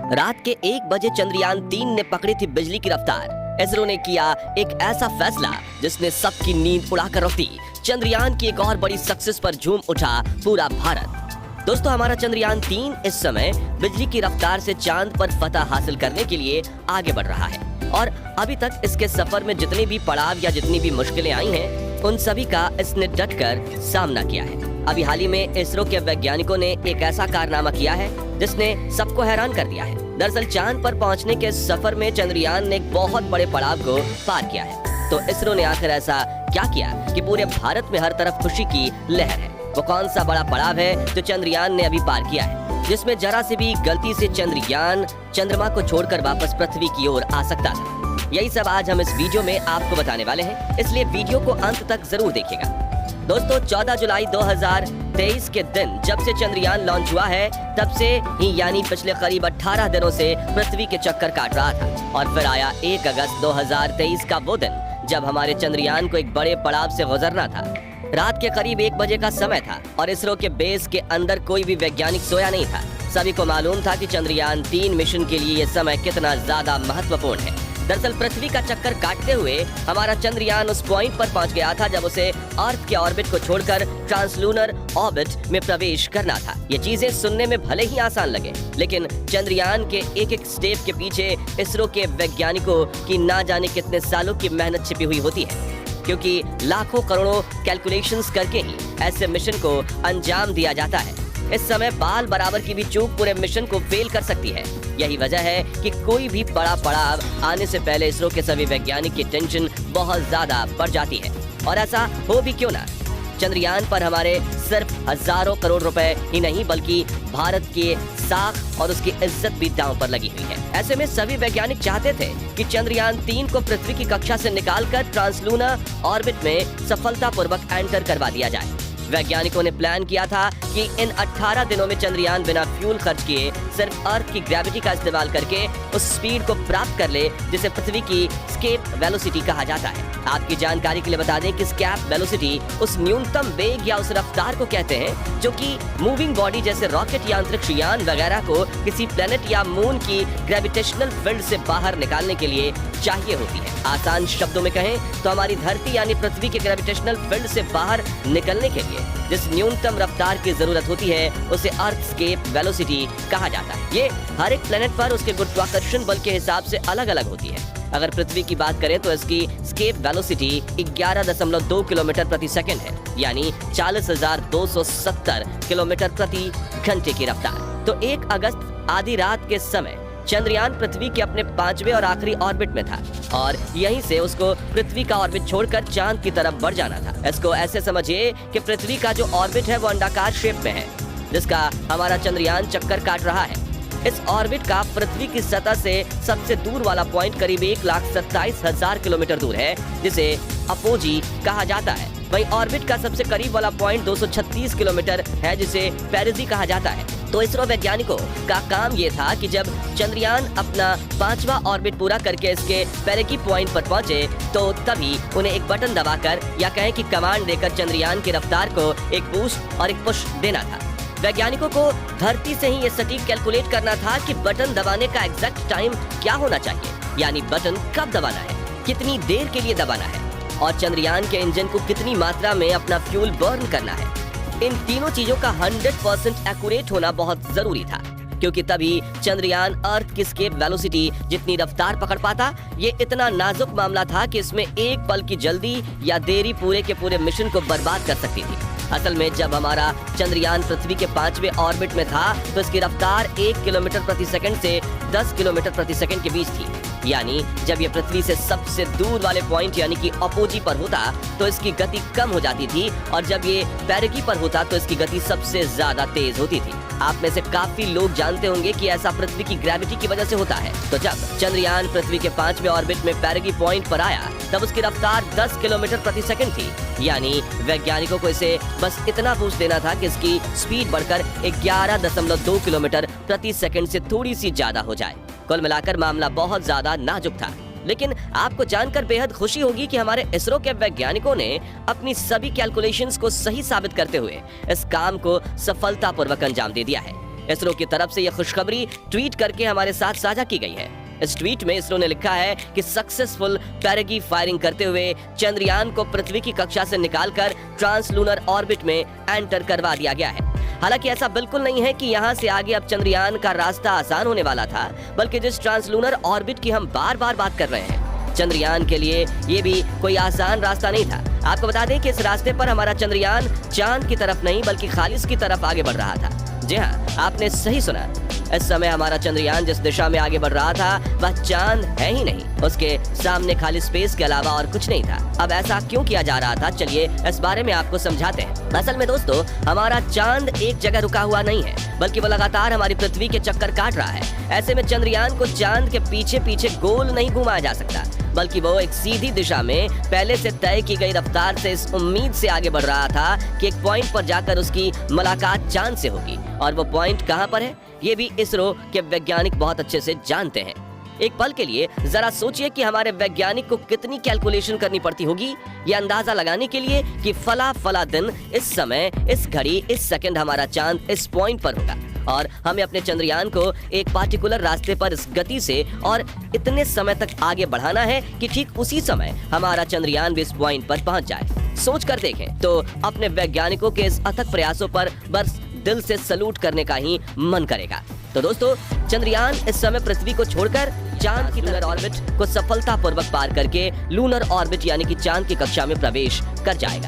रात के 1 बजे चंद्रयान-3 ने पकड़ी थी बिजली की रफ्तार। इसरो ने किया एक ऐसा फैसला जिसने सबकी नींद उड़ाकर रख दी। चंद्रयान की एक और बड़ी सक्सेस पर झूम उठा पूरा भारत। दोस्तों, हमारा चंद्रयान-3 इस समय बिजली की रफ्तार से चांद पर फतह हासिल करने के लिए आगे बढ़ रहा है और अभी तक इसके सफर में जितने भी पड़ाव या जितनी भी मुश्किलें आई हैं, उन सभी का इसने डटकर सामना किया है। अभी हाल ही में इसरो के वैज्ञानिकों ने एक ऐसा कारनामा किया है जिसने सबको हैरान कर दिया है। दरअसल चांद पर पहुंचने के सफर में चंद्रयान ने एक बहुत बड़े पड़ाव को पार किया है। तो इसरो ने आखिर ऐसा क्या किया कि पूरे भारत में हर तरफ खुशी की लहर है? वो कौन सा बड़ा पड़ाव है जो चंद्रयान ने अभी पार किया है, जिसमें जरा से भी गलती से चंद्रयान चंद्रमा को छोड़कर वापस पृथ्वी की ओर आ सकता था? यही सब आज हम इस वीडियो में आपको बताने वाले हैं, इसलिए वीडियो को अंत तक जरूर देखिएगा। दोस्तों, 14 जुलाई 2023 के दिन जब से चंद्रयान लॉन्च हुआ है, तब से ही यानी पिछले करीब 18 दिनों से पृथ्वी के चक्कर काट रहा था और फिर आया 1 अगस्त 2023 का वो दिन जब हमारे चंद्रयान को एक बड़े पड़ाव से गुजरना था। रात के करीब 1 बजे का समय था और इसरो के बेस के अंदर कोई भी वैज्ञानिक सोया नहीं था। सभी को मालूम था कि चंद्रयान-3 मिशन के लिए ये समय कितना ज्यादा महत्वपूर्ण है। दरअसल पृथ्वी का चक्कर काटते हुए हमारा चंद्रयान उस पॉइंट पर पहुंच गया था जब उसे अर्थ के ऑर्बिट को छोड़कर ट्रांसलूनर ऑर्बिट में प्रवेश करना था। ये चीजें सुनने में भले ही आसान लगे, लेकिन चंद्रयान के एक एक स्टेप के पीछे इसरो के वैज्ञानिकों की ना जाने कितने सालों की मेहनत छिपी हुई होती है, क्योंकि लाखों करोड़ों कैलकुलेशंस करके ही ऐसे मिशन को अंजाम दिया जाता है। इस समय बाल बराबर की भी चूक पूरे मिशन को फेल कर सकती है। यही वजह है कि कोई भी बड़ा पड़ाव आने से पहले इसरो के सभी वैज्ञानिक की टेंशन बहुत ज्यादा बढ़ जाती है। और ऐसा हो भी क्यों ना, चंद्रयान पर हमारे सिर्फ हजारों करोड़ रुपए ही नहीं बल्कि भारत के साख और उसकी इज्जत भी दांव पर लगी हुई है। ऐसे में सभी वैज्ञानिक चाहते थे कि चंद्रयान-3 को पृथ्वी की कक्षा से निकालकर ट्रांसलूनर ऑर्बिट में सफलतापूर्वक एंटर करवा दिया जाए। वैज्ञानिकों ने प्लान किया था कि इन 18 दिनों में चंद्रयान बिना फ्यूल खर्च किए सिर्फ अर्थ की ग्रेविटी का इस्तेमाल करके उस स्पीड को प्राप्त कर ले जिसे पृथ्वी की एस्केप वेलोसिटी कहा जाता है। आपकी जानकारी के लिए बता दें कि एस्केप वेलोसिटी उस न्यूनतम वेग या उस रफ्तार को कहते हैं जो कि मूविंग बॉडी जैसे रॉकेट या अंतरिक्ष यान वगैरह को किसी प्लेनेट या मून की ग्रेविटेशनल फील्ड से बाहर निकालने के लिए चाहिए होती है। आसान शब्दों में कहें तो हमारी धरती यानी पृथ्वी के ग्रेविटेशनल फील्ड से बाहर निकलने के लिए जिस न्यूनतम रफ्तार की जरूरत होती है उसे अर्थ एस्केप वेलोसिटी कहा जाता है। ये हर एक प्लेनेट पर उसके गुरुत्वाकर्षण बल के हिसाब से अलग अलग होती है। अगर पृथ्वी की बात करें तो इसकी एस्केप वेलोसिटी 11.2 किलोमीटर प्रति सेकंड है, यानी 40,270 किलोमीटर प्रति घंटे की रफ्तार। तो 1 अगस्त आधी रात के समय चंद्रयान पृथ्वी के अपने 5वें और आखिरी ऑर्बिट में था और यहीं से उसको पृथ्वी का ऑर्बिट छोड़कर चांद की तरफ बढ़ जाना था। इसको ऐसे समझिए कि पृथ्वी का जो ऑर्बिट है वो अंडाकार शेप में है, जिसका हमारा चंद्रयान चक्कर काट रहा है। इस ऑर्बिट का पृथ्वी की सतह से सबसे दूर वाला पॉइंट करीब 1,27,000 किलोमीटर दूर है, जिसे अपोजी कहा जाता है। वहीं ऑर्बिट का सबसे करीब वाला पॉइंट 236 किलोमीटर है, जिसे पेरिजी कहा जाता है। तो इसरो वैज्ञानिकों का काम ये था कि जब चंद्रयान अपना 5वां ऑर्बिट पूरा करके इसके पेरिजी पॉइंट पर पहुंचे तो तभी उन्हें एक बटन दबाकर या कहें कि कमांड देकर चंद्रयान की रफ्तार को एक बूस्ट और एक पुश देना था। वैज्ञानिकों को धरती से ही ये सटीक कैलकुलेट करना था कि बटन दबाने का एग्जैक्ट टाइम क्या होना चाहिए, यानी बटन कब दबाना है, कितनी देर के लिए दबाना है और चंद्रयान के इंजन को कितनी मात्रा में अपना फ्यूल बर्न करना है। इन तीनों चीजों का 100% एक्यूरेट होना बहुत जरूरी था, क्योंकि तभी चंद्रयान अर्थ की एस्केप वेलोसिटी जितनी रफ्तार पकड़ पाता। ये इतना नाजुक मामला था कि इसमें एक पल की जल्दी या देरी पूरे के पूरे मिशन को बर्बाद कर सकती थी। असल में जब हमारा चंद्रयान पृथ्वी के 5वें ऑर्बिट में था तो इसकी रफ्तार 1 किलोमीटर प्रति सेकंड से 10 किलोमीटर प्रति सेकंड के बीच थी, यानी जब ये पृथ्वी से सबसे दूर वाले पॉइंट यानी कि अपोजी पर होता तो इसकी गति कम हो जाती थी और जब ये पेरिजी पर होता तो इसकी गति सबसे ज्यादा तेज होती थी। आप में से काफी लोग जानते होंगे कि ऐसा पृथ्वी की ग्रेविटी की वजह से होता है। तो जब चंद्रयान पृथ्वी के 5वें ऑर्बिट में पेरिजी पॉइंट पर आया तब उसकी रफ्तार 10 किलोमीटर प्रति सेकंड थी, यानी वैज्ञानिकों को इसे बस इतना बूस्ट देना था कि इसकी स्पीड बढ़कर 11.2 किलोमीटर प्रति सेकंड से थोड़ी सी ज्यादा हो जाए। कुल मिलाकर मामला बहुत ज्यादा नाजुक था, लेकिन आपको जानकर बेहद खुशी होगी कि हमारे इसरो के वैज्ञानिकों ने अपनी सभी कैलकुलेशंस को सही साबित करते हुए इस काम को सफलतापूर्वक अंजाम दे दिया है। इसरो की तरफ से यह खुशखबरी ट्वीट करके हमारे साथ साझा की गई है। इस ट्वीट में इसरो ने लिखा है कि सक्सेसफुल पेरेगी फायरिंग करते हुए चंद्रयान को पृथ्वी की कक्षा से निकालकर ट्रांसलूनर ऑर्बिट में एंटर करवा दिया गया है। हालांकि ऐसा बिल्कुल नहीं है कि यहाँ से आगे अब चंद्रयान का रास्ता आसान होने वाला था, बल्कि जिस ट्रांसलूनर ऑर्बिट की हम बार बार बात कर रहे हैं, चंद्रयान के लिए ये भी कोई आसान रास्ता नहीं था। आपको बता दें कि इस रास्ते पर हमारा चंद्रयान चांद की तरफ नहीं बल्कि खालिस की तरफ आगे बढ़ रहा था। जी हाँ, आपने सही सुना। इस समय हमारा चंद्रयान जिस दिशा में आगे बढ़ रहा था वह चांद है ही नहीं, उसके सामने खाली स्पेस के अलावा और कुछ नहीं था। अब ऐसा क्यों किया जा रहा था, चलिए इस बारे में आपको समझाते हैं। असल में दोस्तों, हमारा चांद एक जगह रुका हुआ नहीं है, बल्कि वो लगातार हमारी पृथ्वी के चक्कर काट रहा है। ऐसे में चंद्रयान को चांद के पीछे पीछे गोल नहीं घुमाया जा सकता, बल्कि वो एक सीधी दिशा में पहले से तय की गई रफ्तार से इस उम्मीद से आगे बढ़ रहा था कि एक पॉइंट पर जाकर उसकी मुलाकात चांद से होगी। और वो पॉइंट कहाँ पर है, ये भी इसरो के वैज्ञानिक बहुत अच्छे से जानते हैं। एक पल के लिए जरा सोचिए कि हमारे वैज्ञानिक को कितनी कैलकुलेशन करनी पड़ती होगी ये अंदाजा लगाने के लिए कि फला दिन, इस समय, इस घड़ी, इस सेकंड हमारा चांद इस पॉइंट पर होगा और हमें अपने चंद्रयान को एक पार्टिकुलर रास्ते पर इस गति से और इतने समय तक आगे बढ़ाना है कि ठीक उसी समय हमारा चंद्रयान भी इस पॉइंट पर पहुंच जाए। सोच कर देखें तो अपने वैज्ञानिकों के इस अथक प्रयासों पर बस दिल से सलूट करने का ही मन करेगा। तो दोस्तों, चंद्रयान इस समय पृथ्वी को छोड़कर चांद की लूनर ऑर्बिट को सफलतापूर्वक पार करके लूनर ऑर्बिट यानी कि चांद की कक्षा में प्रवेश कर जाएगा।